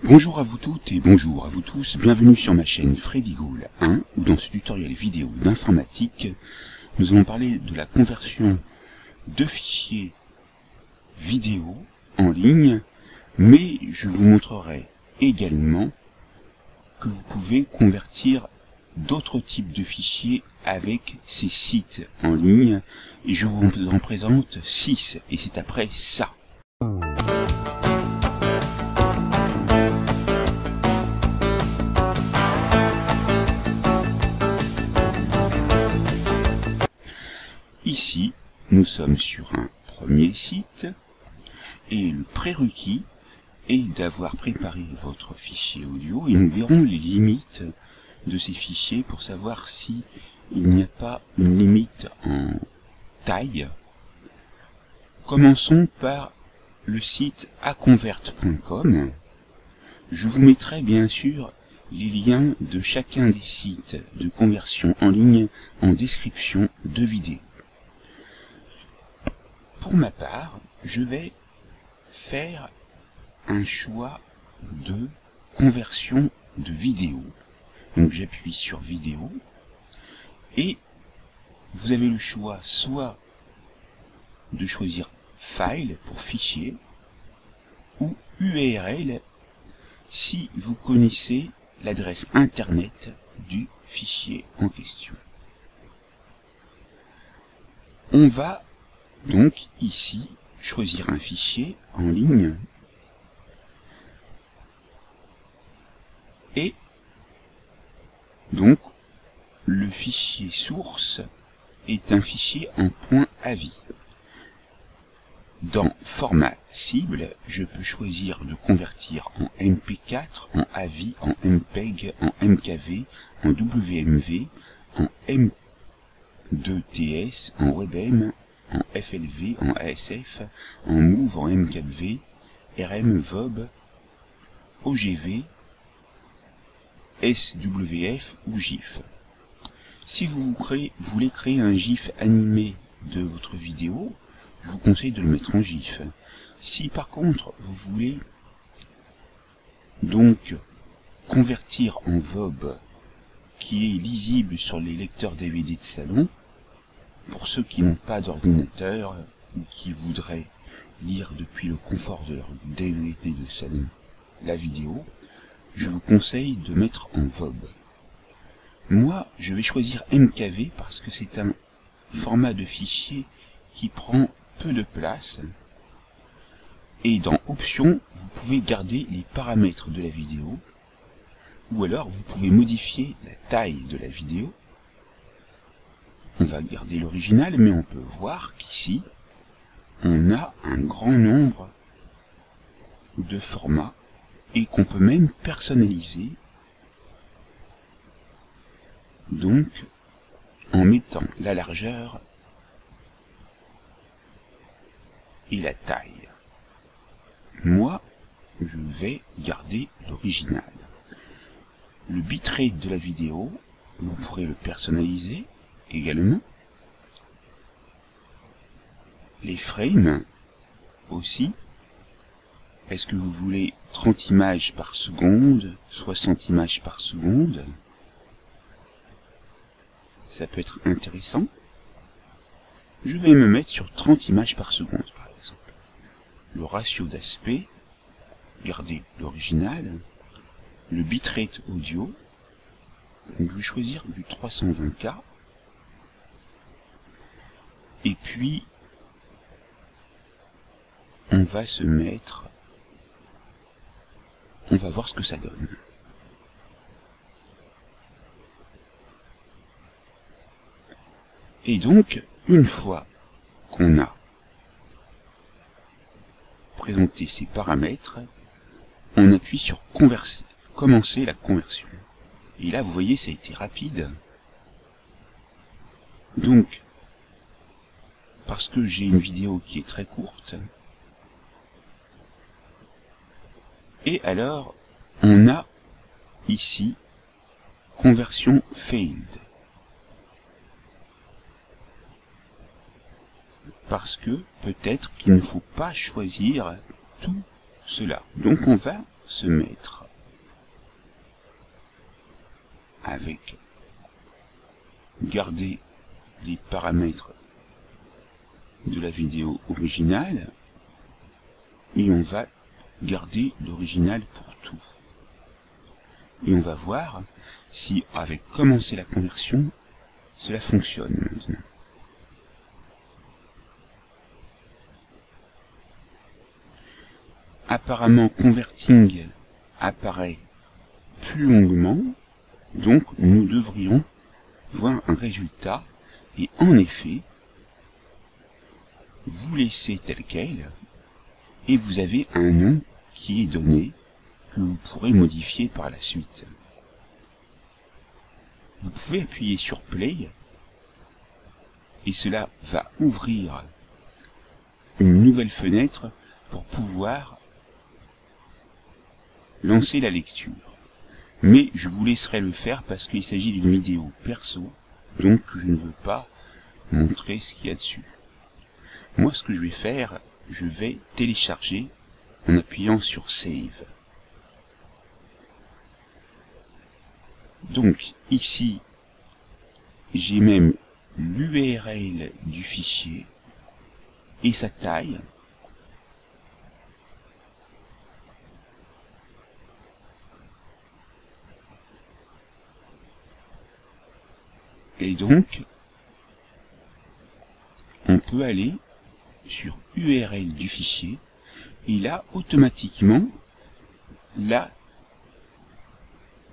Bonjour à vous toutes et bonjour à vous tous, bienvenue sur ma chaîne Freddy Ghoul 1, où dans ce tutoriel vidéo d'informatique, nous allons parler de la conversion de fichiers vidéo en ligne, mais je vous montrerai également que vous pouvez convertir d'autres types de fichiers avec ces sites en ligne, et je vous en présente 6, et c'est après ça. Ici, nous sommes sur un premier site, et le prérequis est d'avoir préparé votre fichier audio, et nous verrons les limites de ces fichiers pour savoir si il n'y a pas une limite en taille. Commençons par le site aconvert.com. Je vous mettrai bien sûr les liens de chacun des sites de conversion en ligne en description de vidéo. Pour ma part, je vais faire un choix de conversion de vidéo. Donc j'appuie sur vidéo et vous avez le choix soit de choisir file pour fichier ou URL si vous connaissez l'adresse internet du fichier en question. On va donc ici choisir un fichier en ligne et donc le fichier source est un fichier en .avi. Dans format cible, je peux choisir de convertir en MP4, en AVI, en MPEG, en MKV, en WMV, en M2TS, en WebM, en FLV, en ASF, en MOV, en MKV, RM, VOB, OGV, SWF ou GIF. Si vous voulez créer un GIF animé de votre vidéo, je vous conseille de le mettre en GIF. Si par contre vous voulez donc convertir en VOB qui est lisible sur les lecteurs DVD de salon, pour ceux qui n'ont pas d'ordinateur ou qui voudraient lire depuis le confort de leur DVD de salon la vidéo, je vous conseille de mettre en VOB. Moi, je vais choisir MKV parce que c'est un format de fichier qui prend peu de place. Et dans Options, vous pouvez garder les paramètres de la vidéo, ou alors vous pouvez modifier la taille de la vidéo. On va garder l'original, mais on peut voir qu'ici, on a un grand nombre de formats et qu'on peut même personnaliser, donc en mettant la largeur et la taille. Moi, je vais garder l'original. Le bitrate de la vidéo, vous pourrez le personnaliser également. Les frames aussi. Est-ce que vous voulez 30 images par seconde, 60 images par seconde? Ça peut être intéressant. Je vais me mettre sur 30 images par seconde, par exemple. Le ratio d'aspect, regardez l'original. Le bitrate audio, donc je vais choisir du 320K. Et puis, on va se mettre, on va voir ce que ça donne. Et donc, une fois qu'on a présenté ces paramètres, on appuie sur commencer la conversion. Et là, vous voyez, ça a été rapide. Donc, parce que j'ai une vidéo qui est très courte, et alors, on a ici conversion failed. Parce que peut-être qu'il ne faut pas choisir tout cela. Donc on va se mettre avec garder les paramètres de la vidéo originale et on va garder l'original pour tout. Et on va voir si avec commencer la conversion, cela fonctionne maintenant. Apparemment, Converting apparaît plus longuement, donc nous devrions voir un résultat. Et en effet, vous laissez tel quel, et vous avez un nom qui est donné, que vous pourrez modifier par la suite. Vous pouvez appuyer sur Play, et cela va ouvrir une nouvelle fenêtre pour pouvoir lancer la lecture. Mais je vous laisserai le faire parce qu'il s'agit d'une vidéo perso, donc je ne veux pas montrer ce qu'il y a dessus. Moi, ce que je vais faire, je vais télécharger en appuyant sur Save. Donc, ici, j'ai même l'URL du fichier et sa taille. Et donc, on peut aller sur URL du fichier, et là, automatiquement, la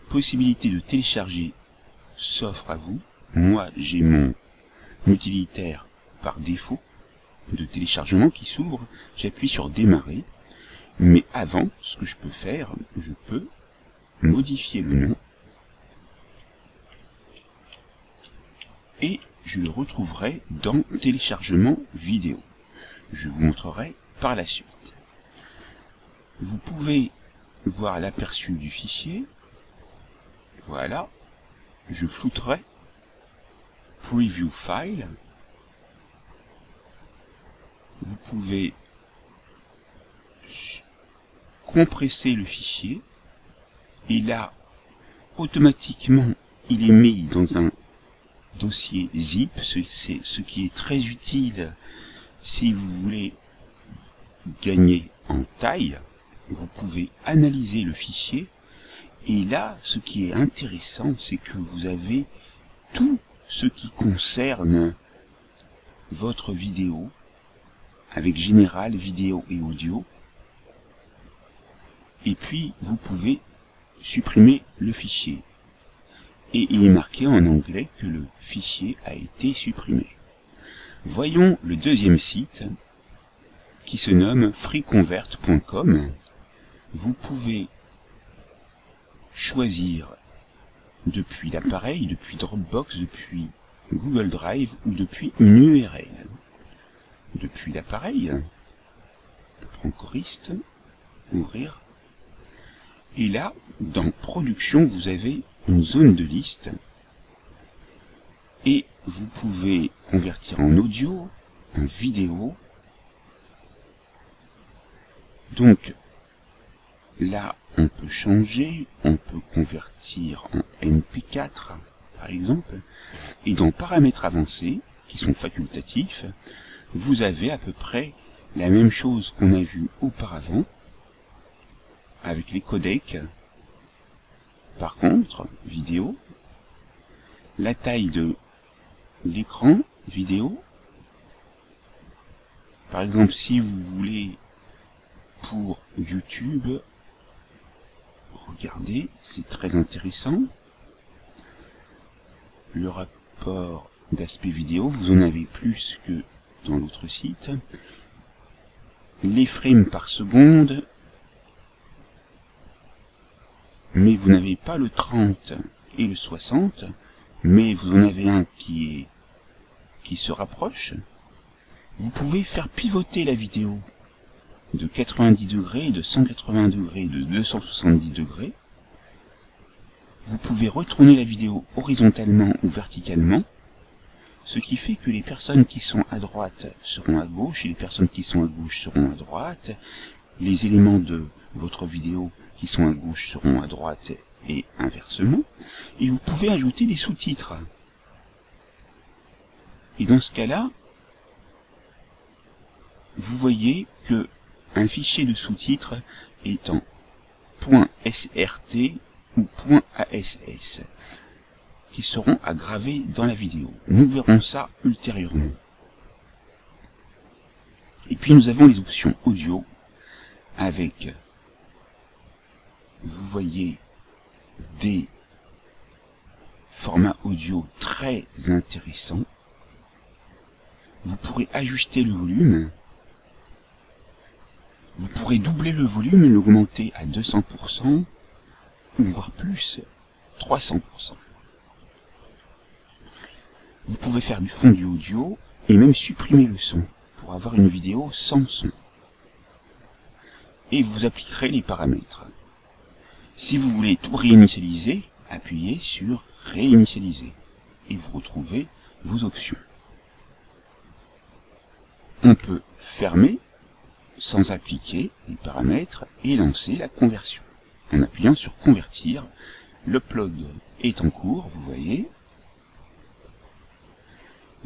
possibilité de télécharger s'offre à vous. Moi, j'ai mon utilitaire par défaut de téléchargement qui s'ouvre. J'appuie sur démarrer. Mais avant, ce que je peux faire, je peux modifier le nom. Et je le retrouverai dans téléchargement vidéo. Je vous montrerai par la suite. Vous pouvez voir l'aperçu du fichier. Voilà. Je flouterai Preview File. Vous pouvez compresser le fichier. Et là, automatiquement, il est mis dans un dossier zip, c'est ce qui est très utile si vous voulez gagner en taille. Vous pouvez analyser le fichier et là ce qui est intéressant c'est que vous avez tout ce qui concerne votre vidéo avec général, vidéo et audio, et puis vous pouvez supprimer le fichier. Et il est marqué en anglais que le fichier a été supprimé. Voyons le deuxième site qui se nomme freeconvert.com. Vous pouvez choisir depuis l'appareil, depuis Dropbox, depuis Google Drive ou depuis une URL. Depuis l'appareil, on prend choriste, ouvrir. Et là, dans Production, vous avez une zone de liste et vous pouvez convertir en audio, en vidéo. Donc là on peut changer, on peut convertir en MP4 par exemple, et dans paramètres avancés qui sont facultatifs, vous avez à peu près la même chose qu'on a vu auparavant avec les codecs. Par contre, vidéo, la taille de l'écran vidéo, par exemple si vous voulez pour YouTube, regardez, c'est très intéressant, le rapport d'aspect vidéo, vous en avez plus que dans l'autre site, les frames par seconde, mais vous n'avez pas le 30 et le 60, mais vous en avez un qui se rapproche. Vous pouvez faire pivoter la vidéo de 90 degrés, de 180 degrés, de 270 degrés. Vous pouvez retourner la vidéo horizontalement ou verticalement, ce qui fait que les personnes qui sont à droite seront à gauche et les personnes qui sont à gauche seront à droite. Les éléments de votre vidéo qui sont à gauche seront à droite et inversement. Et vous pouvez ajouter des sous-titres. Et dans ce cas-là, vous voyez que un fichier de sous-titres est en .srt ou .ass qui seront à graver dans la vidéo. Nous verrons ça ultérieurement. Et puis nous avons les options audio avec, vous voyez, des formats audio très intéressants. Vous pourrez ajuster le volume. Vous pourrez doubler le volume et l'augmenter à 200%, ou voire plus, 300%. Vous pouvez faire du fondu audio et même supprimer le son pour avoir une vidéo sans son. Et vous appliquerez les paramètres. Si vous voulez tout réinitialiser, appuyez sur réinitialiser et vous retrouvez vos options. On peut fermer sans appliquer les paramètres et lancer la conversion. En appuyant sur convertir, l'upload est en cours, vous voyez.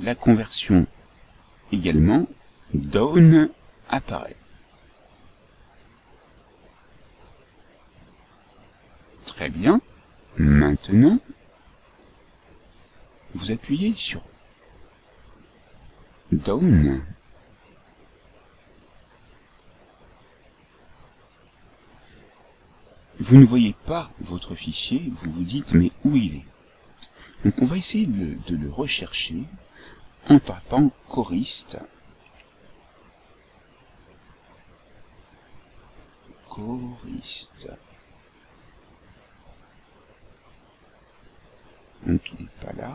La conversion également, down apparaît. Très bien. Maintenant, vous appuyez sur down. Vous ne voyez pas votre fichier, vous vous dites mais où il est? Donc on va essayer de le rechercher en tapant choriste. Choriste. Donc il n'est pas là.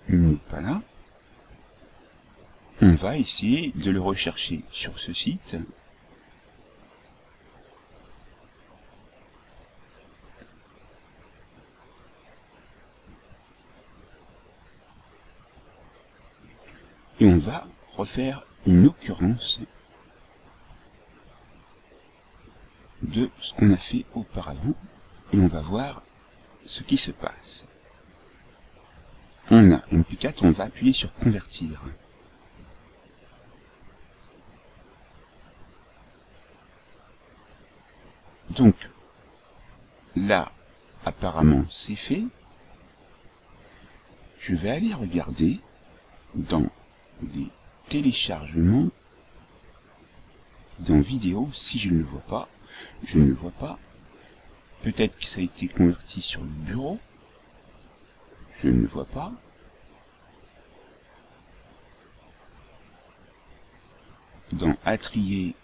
Il n'est pas là. On va essayer de le rechercher sur ce site. Et on va refaire une occurrence de ce qu'on a fait auparavant. Et on va voir ce qui se passe. On a MP4, on va appuyer sur convertir. Donc, là, apparemment, c'est fait. Je vais aller regarder dans les téléchargements, dans vidéo, si je ne le vois pas, je ne le vois pas. Peut-être que ça a été converti sur le bureau, je ne le vois pas. Dans à trier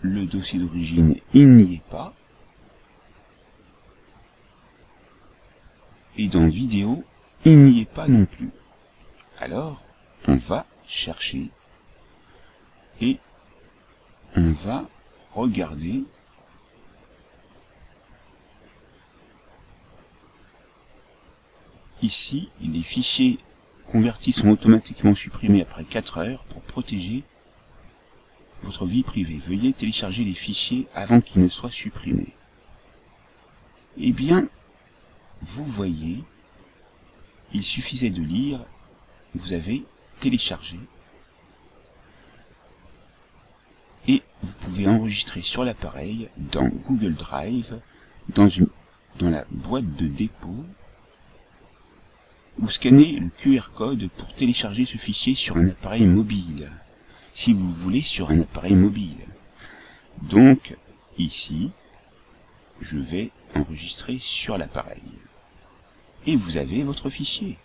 le dossier d'origine, il n'y est pas. Et dans vidéo, il n'y est pas non plus. Alors, on va chercher et on va regarder ici. Les fichiers convertis sont automatiquement supprimés après 4 heures pour protéger votre vie privée. Veuillez télécharger les fichiers avant qu'ils ne soient supprimés. Eh bien, vous voyez, il suffisait de lire, vous avez téléchargé et vous pouvez enregistrer sur l'appareil dans Google Drive, dans la boîte de dépôt, ou scanner le QR code pour télécharger ce fichier sur un appareil mobile, si vous voulez sur un appareil mobile. Donc ici, je vais enregistrer sur l'appareil et vous avez votre fichier.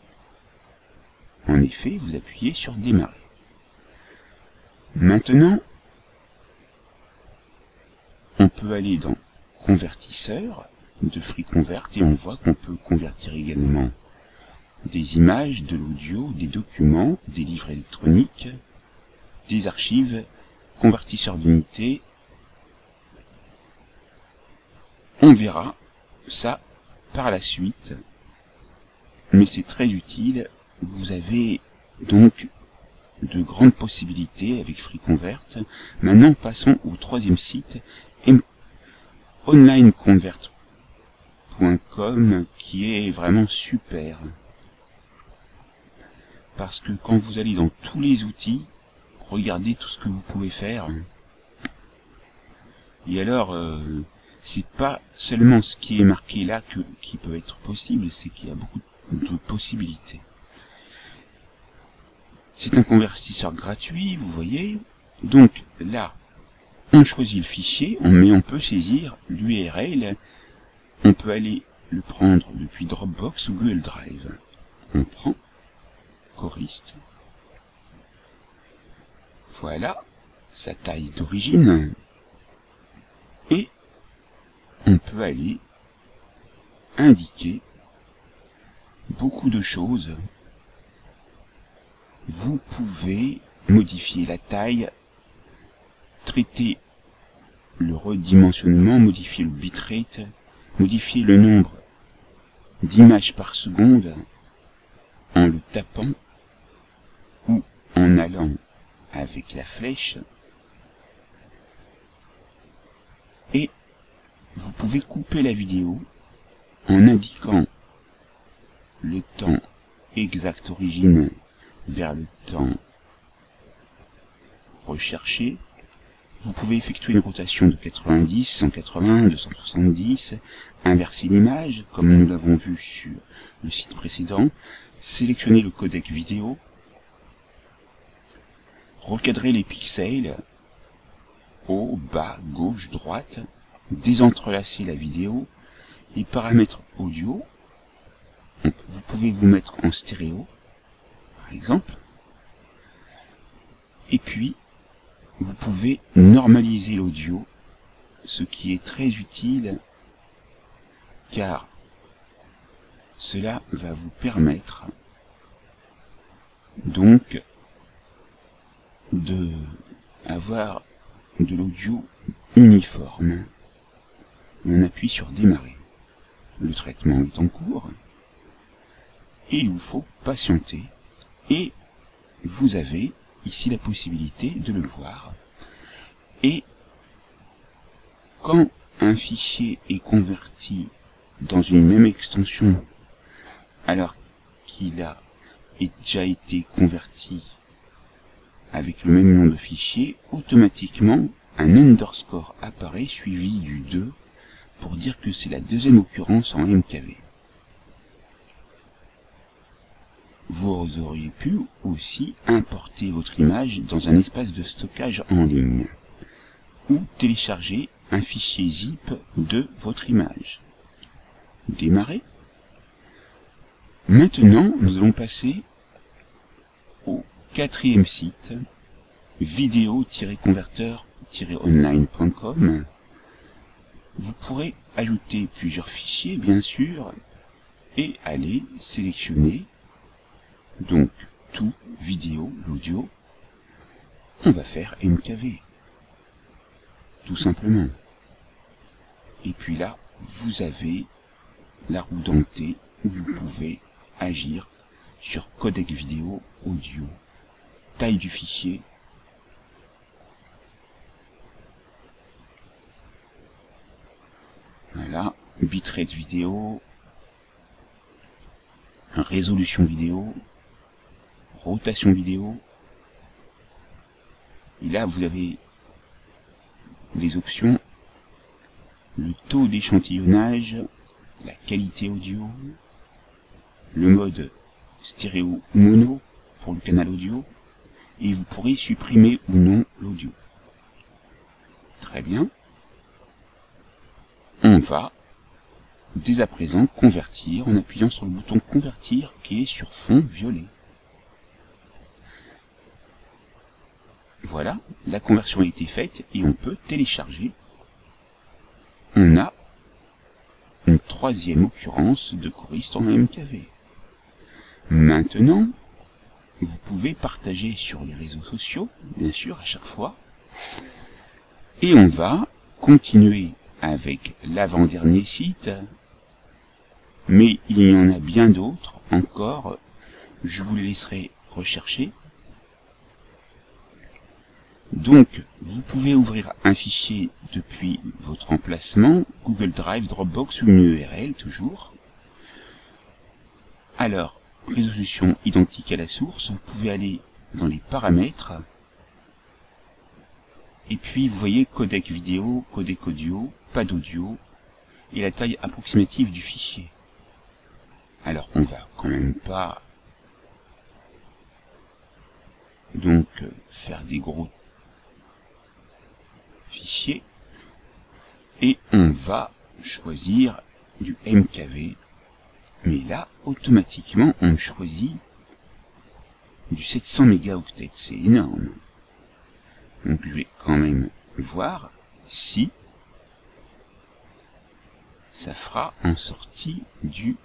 En effet, vous appuyez sur démarrer. Maintenant, on peut aller dans convertisseur de FreeConvert et on voit qu'on peut convertir également des images, de l'audio, des documents, des livres électroniques, des archives, convertisseur d'unités. On verra ça par la suite, mais c'est très utile. Vous avez donc de grandes possibilités avec FreeConvert. Maintenant, passons au troisième site, onlineconvert.com, qui est vraiment super. Parce que quand vous allez dans tous les outils, regardez tout ce que vous pouvez faire. Et alors, c'est pas seulement ce qui est marqué là qui peut être possible, c'est qu'il y a beaucoup de possibilités. C'est un convertisseur gratuit, vous voyez. Donc là, on choisit le fichier, mais on peut saisir l'URL. On peut aller le prendre depuis Dropbox ou Google Drive. On prend Choriste. Voilà sa taille d'origine. Et on peut aller indiquer beaucoup de choses. Vous pouvez modifier la taille, traiter le redimensionnement, modifier le bitrate, modifier le nombre d'images par seconde en le tapant ou en allant avec la flèche. Et vous pouvez couper la vidéo en indiquant le temps exact origine vers le temps recherché. Vous pouvez effectuer une rotation de 90, 180, 270, inverser l'image, comme nous l'avons vu sur le site précédent, sélectionner le codec vidéo, recadrer les pixels, haut, bas, gauche, droite, désentrelacer la vidéo, les paramètres audio. Donc, vous pouvez vous mettre en stéréo, par exemple, et puis vous pouvez normaliser l'audio, ce qui est très utile car cela va vous permettre donc de avoir de l'audio uniforme. On appuie sur démarrer. Le traitement est en cours et il vous faut patienter, et vous avez ici la possibilité de le voir. Et quand un fichier est converti dans une même extension alors qu'il a déjà été converti avec le même nom de fichier, automatiquement un underscore apparaît suivi du 2 pour dire que c'est la deuxième occurrence en MKV. Vous auriez pu aussi importer votre image dans un espace de stockage en ligne ou télécharger un fichier zip de votre image. Démarrer. Maintenant, nous allons passer au quatrième site, vidéo-converteur-online.com. Vous pourrez ajouter plusieurs fichiers, bien sûr, et aller sélectionner donc tout, vidéo, l'audio. On va faire MKV, tout simplement. Et puis là, vous avez la roue dentée où vous pouvez agir sur codec vidéo, audio, taille du fichier, voilà, bitrate vidéo, résolution vidéo, rotation vidéo. Et là, vous avez les options, le taux d'échantillonnage, la qualité audio, le mode stéréo ou mono pour le canal audio, et vous pourrez supprimer ou non l'audio. Très bien. On va dès à présent convertir en appuyant sur le bouton convertir qui est sur fond violet. Voilà, la conversion a été faite et on peut télécharger. On a une troisième occurrence de choriste en MKV. Maintenant, vous pouvez partager sur les réseaux sociaux, bien sûr, à chaque fois. Et on va continuer avec l'avant-dernier site. Mais il y en a bien d'autres encore. Je vous les laisserai rechercher. Donc, vous pouvez ouvrir un fichier depuis votre emplacement, Google Drive, Dropbox ou une URL toujours. Alors, résolution identique à la source, vous pouvez aller dans les paramètres, et puis vous voyez codec vidéo, codec audio, pas d'audio, et la taille approximative du fichier. Alors, on va quand même pas donc faire des gros fichiers, et on va choisir du MKV, mais là automatiquement on choisit du 700 mégaoctets, c'est énorme. Donc je vais quand même voir si ça fera en sortie du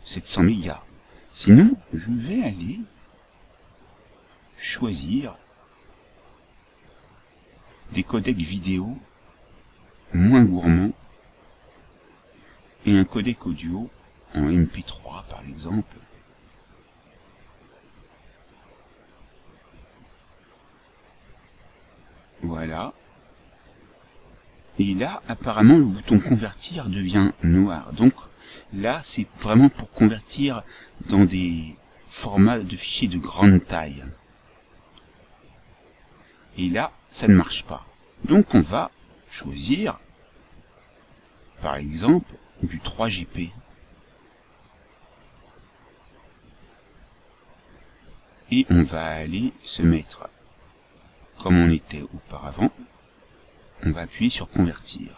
700 mégas. Sinon je vais aller choisir des codecs vidéo moins gourmands et un codec audio en MP3 par exemple. Voilà. Et là, apparemment, le bouton convertir devient noir. Donc là, c'est vraiment pour convertir dans des formats de fichiers de grande taille. Et là, ça ne marche pas. Donc on va choisir, par exemple, du 3GP. Et on va aller se mettre comme on était auparavant. On va appuyer sur convertir.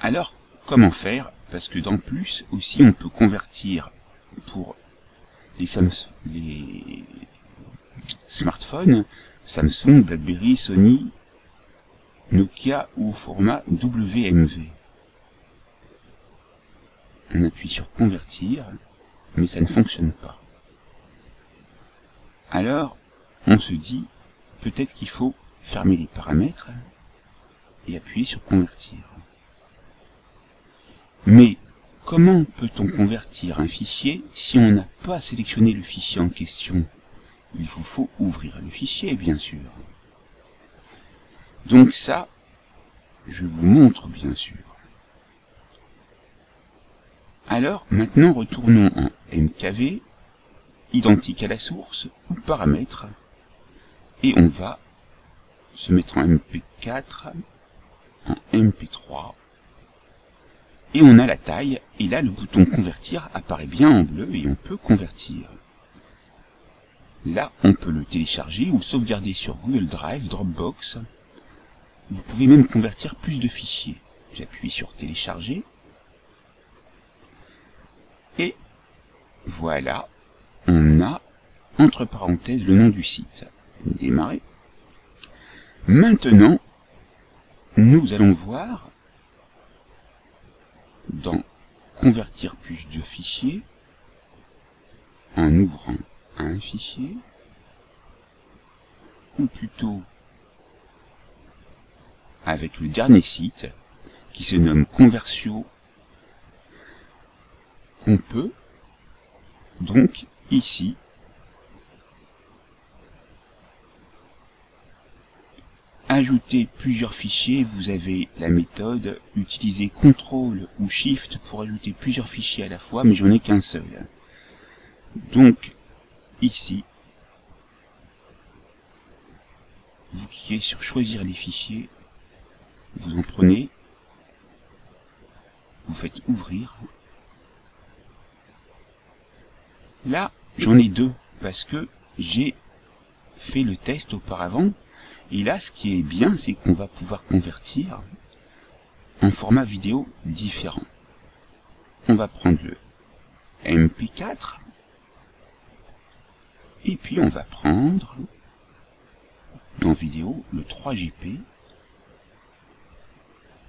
Alors, comment faire? Parce que dans plus aussi, on peut convertir pour les smartphones, Samsung, BlackBerry, Sony, Nokia ou au format WMV. On appuie sur convertir, mais ça ne fonctionne pas. Alors, on se dit, peut-être qu'il faut fermer les paramètres et appuyer sur convertir. Mais comment peut-on convertir un fichier si on n'a pas sélectionné le fichier en question? Il vous faut ouvrir le fichier, bien sûr. Donc ça, je vous montre bien sûr. Alors, maintenant, retournons en MKV, identique à la source, ou paramètres, et on va se mettre en MP4, en MP3, et on a la taille, et là le bouton convertir apparaît bien en bleu, et on peut convertir. Là, on peut le télécharger ou sauvegarder sur Google Drive, Dropbox. Vous pouvez même convertir plus de fichiers. J'appuie sur télécharger. Et voilà, on a entre parenthèses le nom du site. Démarrer. Maintenant, nous allons voir dans convertir plus de fichiers en ouvrant un fichier, ou plutôt avec le dernier site qui se nomme Conversio, qu'on peut donc ici ajouter plusieurs fichiers. Vous avez la méthode utiliser CTRL ou SHIFT pour ajouter plusieurs fichiers à la fois, mais j'en ai qu'un seul. Donc ici, vous cliquez sur choisir les fichiers, vous en prenez, vous faites ouvrir. Là, j'en ai deux parce que j'ai fait le test auparavant. Et là, ce qui est bien, c'est qu'on va pouvoir convertir en format vidéo différent. On va prendre le MP4 et puis on va prendre dans vidéo le 3GP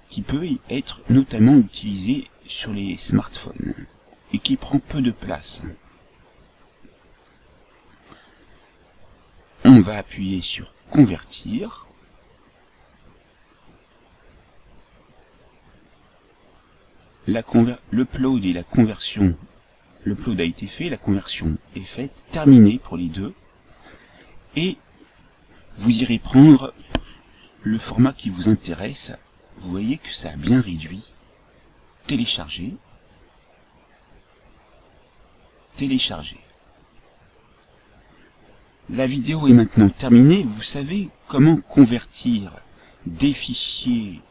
qui peut être notamment utilisé sur les smartphones et qui prend peu de place. On va appuyer sur convertir. L'upload et la conversion. L'upload a été fait, la conversion est faite, terminée pour les deux. Et Vous irez prendre le format qui vous intéresse. Vous voyez que ça a bien réduit. Télécharger. Télécharger. La vidéo est maintenant terminée. Vous savez comment convertir des fichiers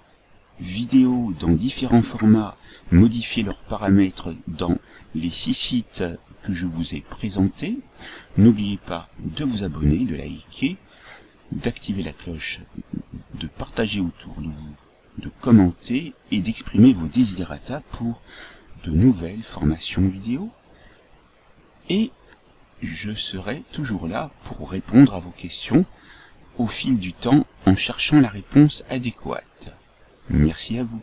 vidéo dans différents formats, modifier leurs paramètres dans les 6 sites que je vous ai présentés. N'oubliez pas de vous abonner, de liker, d'activer la cloche, de partager autour de vous, de commenter et d'exprimer vos desiderata pour de nouvelles formations vidéo. Et je serai toujours là pour répondre à vos questions au fil du temps en cherchant la réponse adéquate. Merci à vous.